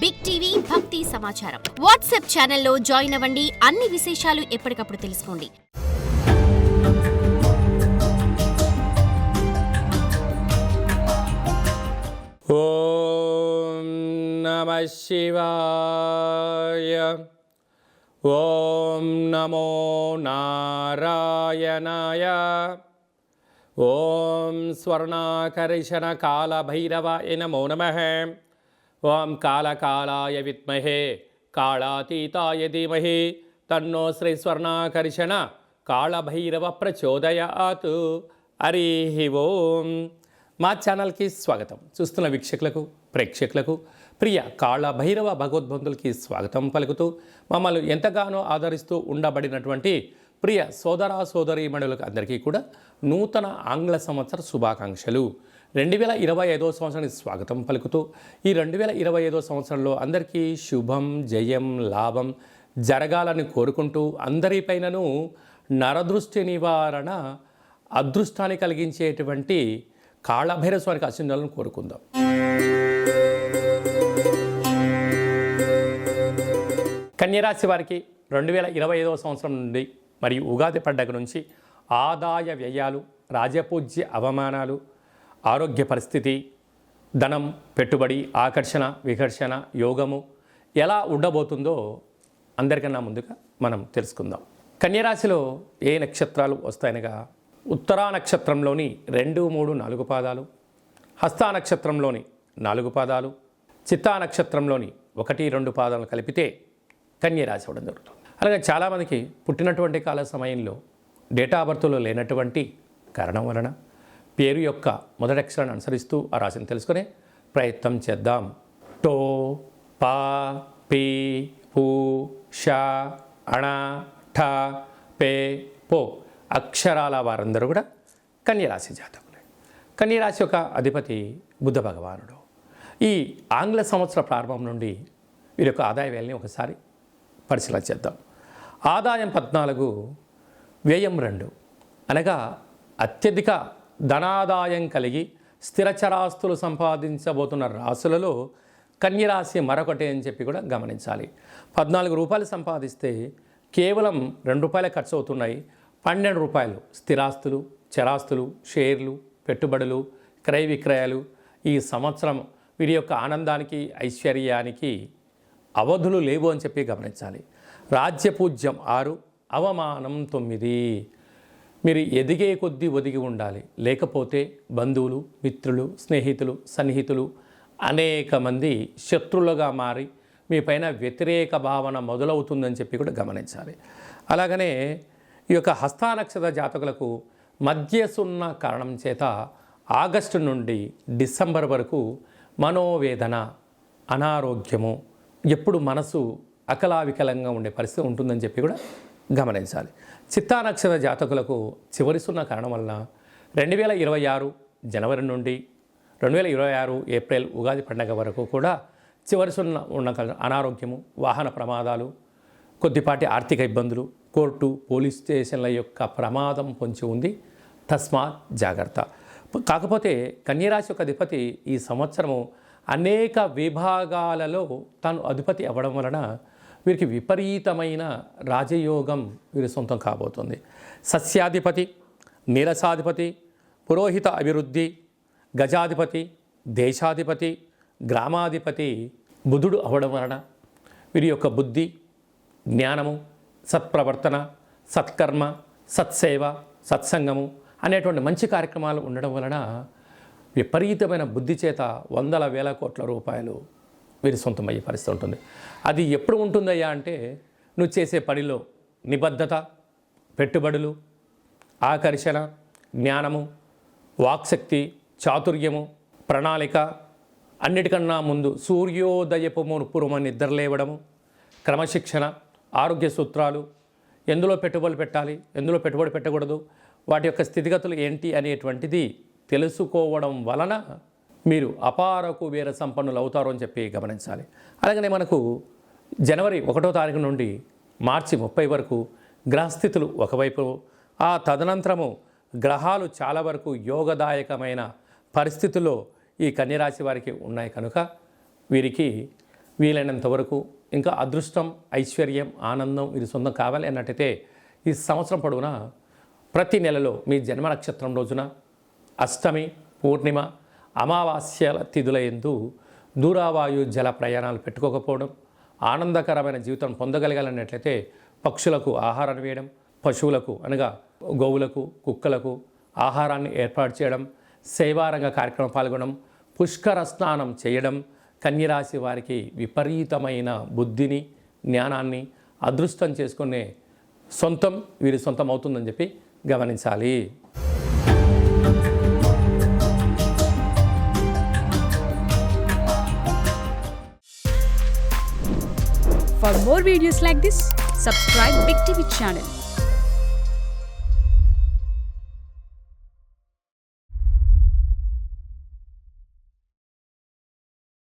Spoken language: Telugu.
బిగ్ టీవీ భక్తి సమాచారం వాట్సాప్ ఛానల్లో జాయిన్ అవ్వండి. అన్ని విశేషాలు ఎప్పటికప్పుడు తెలుసుకోండి. ఓం నమః శివాయ. ఓం నమో నారాయణాయ. ఓం స్వర్ణాకర్షణ కాళభైరవాయ నమో నమః. ఓం కాళకాళాయ విద్మహే కాళాతీతాయ ధీమహి తన్నో శ్రీ స్వర్ణాకర్షణ కాళభైరవ ప్రచోదయాత్. హరి ఓం. మా ఛానల్కి స్వాగతం. చూస్తున్న వీక్షకులకు ప్రేక్షకులకు ప్రియ కాళభైరవ భగవద్బంధులకి స్వాగతం పలుకుతూ మమ్మల్ని ఎంతగానో ఆదరిస్తూ ఉండబడినటువంటి ప్రియ సోదర సోదరీమణులకు అందరికీ కూడా నూతన ఆంగ్ల సంవత్సర శుభాకాంక్షలు. 2025 సంవత్సరానికి స్వాగతం పలుకుతూ ఈ 2025 సంవత్సరంలో అందరికీ శుభం జయం లాభం జరగాలని కోరుకుంటూ అందరిపైనను నరదృష్టి నివారణ అదృష్టాన్ని కలిగించేటువంటి కాళభైరవ స్వామికి ఆశీర్వాదాలను కోరుకుందాం. కన్యరాశి వారికి 2025 సంవత్సరం నుండి మరియు ఉగాది పండగ నుంచి ఆదాయ వ్యయాలు, రాజపూజ్య అవమానాలు, ఆరోగ్య పరిస్థితి, ధనం, పెట్టుబడి, ఆకర్షణ, వికర్షణ, యోగము ఎలా ఉండబోతుందో అందరికన్నా ముందుగా మనం తెలుసుకుందాం. కన్యరాశిలో ఏ నక్షత్రాలు వస్తాయనగా ఉత్తరా నక్షత్రంలోని 2, 3, 4 పాదాలు, హస్తా నక్షత్రంలోని 4 పాదాలు, చిత్తా నక్షత్రంలోని 1, 2 పాదాలను కలిపితే కన్యరాశి అవ్వడం జరుగుతుంది. అలాగే చాలామందికి పుట్టినటువంటి కాల సమయంలో డేటా బర్త్లో లేనటువంటి కారణం వలన పేరు యొక్క మొదటి అక్షరాన్ని అనుసరిస్తూ ఆ రాశిని తెలుసుకునే ప్రయత్నం చేద్దాం. టో, పా, పీ, పూ, షా, అణ, ఠ, పే, పో అక్షరాల వారందరూ కూడా కన్యరాశి జాతకులే. కన్యరాశి యొక్క అధిపతి బుద్ధ భగవానుడు. ఈ ఆంగ్ల సంవత్సర ప్రారంభం నుండి వీరి యొక్క ఆదాయ వ్యయాల్ని ఒకసారి పరిశీలన చేద్దాం. ఆదాయం 14, వ్యయం 2 అనగా అత్యధిక ధనాదాయం కలిగి స్థిరచరాస్తులు సంపాదించబోతున్న రాశులలో కన్యరాశి మరొకటి అని చెప్పి కూడా గమనించాలి. 14 రూపాయలు సంపాదిస్తే కేవలం 2 రూపాయలే ఖర్చు అవుతున్నాయి. 12 రూపాయలు స్థిరాస్తులు, చరాస్తులు, షేర్లు, పెట్టుబడులు, క్రయ విక్రయాలు. ఈ సంవత్సరం వీరి యొక్క ఆనందానికి, ఐశ్వర్యానికి అవధులు లేవు అని చెప్పి గమనించాలి. రాజ్యపూజ్యం 6, అవమానం 9. మీరు ఎదిగే కొద్దీ ఒదిగి ఉండాలి, లేకపోతే బంధువులు, మిత్రులు, స్నేహితులు, సన్నిహితులు అనేక మంది శత్రులుగా మారి మీ పైన వ్యతిరేక భావన మొదలవుతుందని చెప్పి కూడా గమనించాలి. అలాగనే ఈ యొక్క హస్తా నక్షత్ర జాతకులకు మధ్య సున్న కారణం చేత ఆగస్టు నుండి డిసెంబర్ వరకు మనోవేదన, అనారోగ్యము, ఎప్పుడు మనసు అకలావికలంగా ఉండే పరిస్థితి ఉంటుందని చెప్పి కూడా గమనించాలి. చిత్తా నక్షత్ర జాతకులకు చివరి సున్న కారణం వలన 2026 జనవరి నుండి 2026 ఏప్రిల్ ఉగాది పండగ వరకు కూడా చివరి సున్న ఉన్న అనారోగ్యము, వాహన ప్రమాదాలు, కొద్దిపాటి ఆర్థిక ఇబ్బందులు, కోర్టు, పోలీస్ స్టేషన్ల యొక్క ప్రమాదం పొంచి ఉంది. తస్మాత్ జాగ్రత్త. కాకపోతే కన్యరాశి యొక్క అధిపతి ఈ సంవత్సరము అనేక విభాగాలలో తాను అధిపతి అవ్వడం వలన వీరికి విపరీతమైన రాజయోగం వీరి సొంతం కాబోతుంది. సస్యాధిపతి, నీరసాధిపతి, పురోహిత అభివృద్ధి, గజాధిపతి, దేశాధిపతి, గ్రామాధిపతి బుధుడు అవ్వడం వలన వీరి యొక్క బుద్ధి, జ్ఞానము, సత్ప్రవర్తన, సత్కర్మ, సత్సేవ, సత్సంగము అనేటువంటి మంచి కార్యక్రమాలు ఉండడం వలన విపరీతమైన బుద్ధి చేత 100,000 కోట్ల రూపాయలు వీరి సొంతమయ్యే పరిస్థితి ఉంటుంది. అది ఎప్పుడు ఉంటుందయ్యా అంటే నువ్వు చేసే పనిలో నిబద్ధత, పెట్టుబడులు, ఆకర్షణ, జ్ఞానము, వాక్శక్తి, చాతుర్యము, ప్రణాళిక, అన్నిటికన్నా ముందు సూర్యోదయపు పూర్వం నిద్రలేవడము, క్రమశిక్షణ, ఆరోగ్య సూత్రాలు, ఎందులో పెట్టుబడులు పెట్టాలి, ఎందులో పెట్టుబడి పెట్టకూడదు, వాటి యొక్క స్థితిగతులు ఏంటి అనేటువంటిది తెలుసుకోవడం వలన మీరు అపార కుబేర సంపన్నులు అవుతారు అని చెప్పి గమనించాలి. అలాగనే మనకు జనవరి 1వ తారీఖు నుండి మార్చి 30 వరకు గ్రహస్థితులు ఒకవైపు, ఆ తదనంతరము గ్రహాలు చాలా వరకు యోగదాయకమైన పరిస్థితుల్లో ఈ కన్యరాశి వారికి ఉన్నాయి కనుక వీరికి వీలైనంత వరకు ఇంకా అదృష్టం, ఐశ్వర్యం, ఆనందం ఇది సొంతం కావాలి అన్నట్టయితే ఈ సంవత్సరం పొడవునా ప్రతి నెలలో మీ జన్మ నక్షత్రం రోజున అష్టమి, పూర్ణిమ, అమావాస్యల తిథుల యందు దూరావాయు జల ప్రయాణాలు పెట్టుకోకపోవడం, ఆనందకరమైన జీవితం పొందగలగాలన్నట్లయితే పక్షులకు ఆహారాన్ని వేయడం, పశువులకు అనగా గోవులకు, కుక్కలకు ఆహారాన్ని ఏర్పాటు చేయడం, సేవారంగ కార్యక్రమం పాల్గొనడం, పుష్కర స్నానం చేయడం కన్యరాశి వారికి విపరీతమైన బుద్ధిని, జ్ఞానాన్ని అదృష్టం చేసుకునే సొంతం వీరి సొంతం అవుతుందని చెప్పి గమనించాలి. For more videos like this, subscribe Big TV channel.